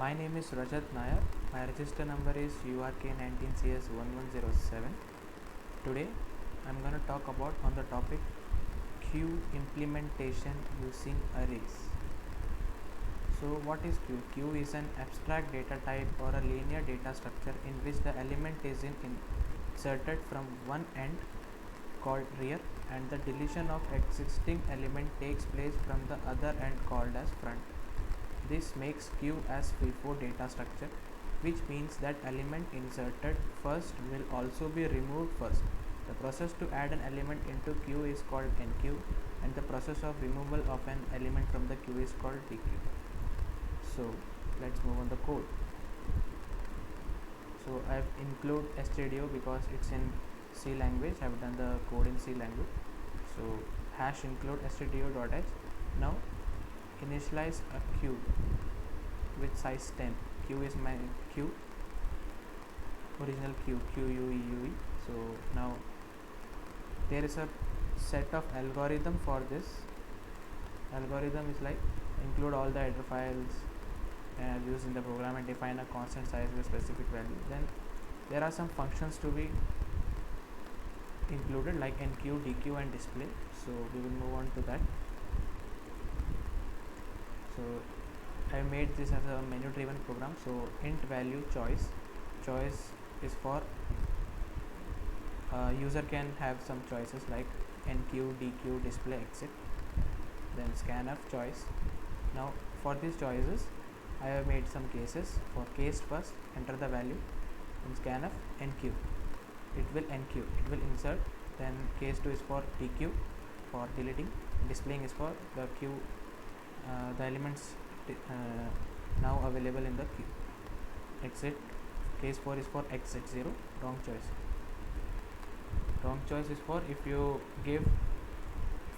My name is Rajat Nair. My register number is URK19CS1107. Today I'm going to talk about on the topic queue implementation using arrays. So what is queue? Queue is an abstract data type or a linear data structure in which the element is inserted from one end called rear and the deletion of existing element takes place from the other end called as front. This makes queue as FIFO data structure, which means that element inserted first will also be removed first. The process to add an element into queue is called enqueue, and the process of removal of an element from the queue is called dequeue. So let's move on the code. So I've include stdio because it's in C language. I've done the code in C language. So hash include stdio.h. Now initialize a queue with size 10. Queue is my queue, original queue, QUEUE. So now there is a set of algorithm for this. Algorithm is like include all the header files used in the program and define a constant size with a specific value. Then there are some functions to be included like enqueue, dequeue and display. So we will move on to that. So I made this as a menu driven program. So int value choice is for user can have some choices like enqueue, dequeue, display, exit. Then scanf choice. Now for these choices I have made some cases. For case first, enter the value. In scanf, enqueue, it will enqueue, it will insert. Then case 2 is for dequeue, for deleting. Displaying is for the queue, the elements now available in the queue. Exit, case 4 is for exit 0, wrong choice. Wrong choice is for if you give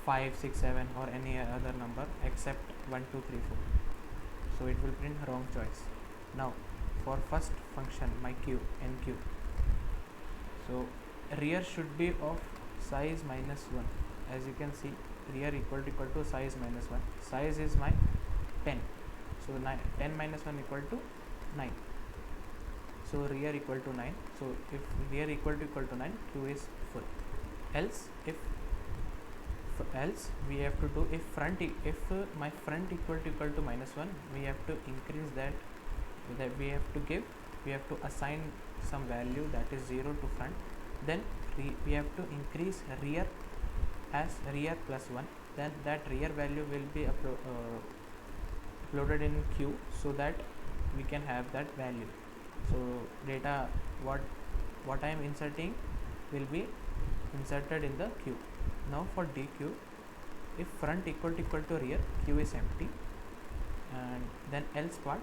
5, 6, 7 or any other number except 1, 2, 3, 4. So it will print wrong choice. Now for first function, my queue, enqueue. So rear should be of size minus 1. As you can see, rear equal to size minus 1. Size is my 10. So 10 minus 1 equal to 9. So rear equal to 9. So if rear equal to 9, queue is full. Else we have to do if my front equal to minus 1, we have to increase that we have to assign some value that is 0 to front. Then we have to increase rear as rear plus 1. Then that rear value will be uploaded in queue so that we can have that value. So data what I am inserting will be inserted in the queue. Now for dequeue, if front equal to rear, queue is empty. And then else part,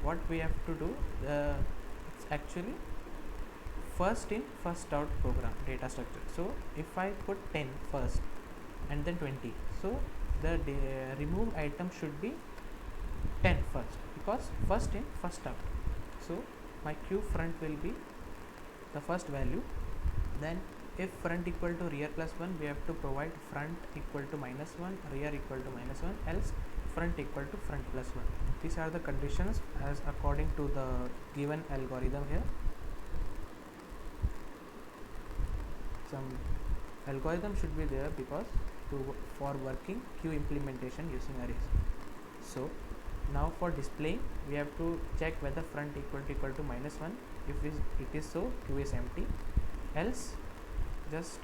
what we have to do, it's actually first in first out program data structure. So if I put 10 first and then 20, so the removed item should be 10 first, because first in first out. So my queue front will be the first value. Then if front equal to rear plus 1, we have to provide front equal to minus 1, rear equal to minus 1, else front equal to front plus 1. These are the conditions as according to the given algorithm here. Some algorithm should be there because for working queue implementation using arrays. So now for displaying, we have to check whether front equal to minus 1. If it is so, queue is empty. Else just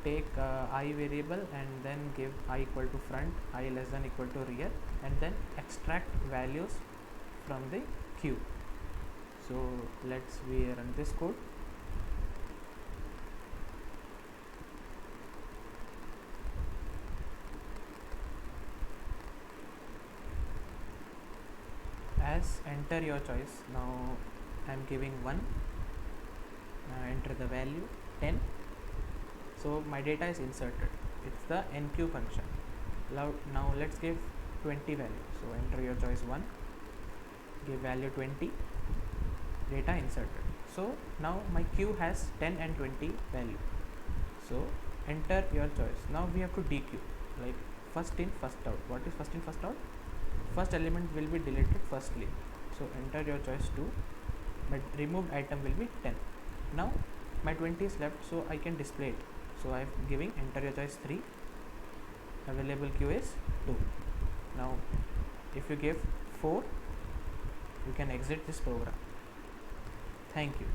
take I variable and then give I equal to front, I less than equal to rear, and then extract values from the queue. So let's run this code. As enter your choice, now I am giving 1, enter the value 10. So my data is inserted. It's the enqueue function. Now let's give 20 value. So enter your choice 1, give value 20, data inserted. So now my queue has 10 and 20 value. So enter your choice. Now we have to dequeue, like first in first out. What is first in first out? first element will be deleted firstly. So enter your choice 2. My removed item will be 10. Now my 20 is left, so I can display it. So I am giving enter your choice 3. Available queue is 2. Now if you give 4, you can exit this program. Thank you.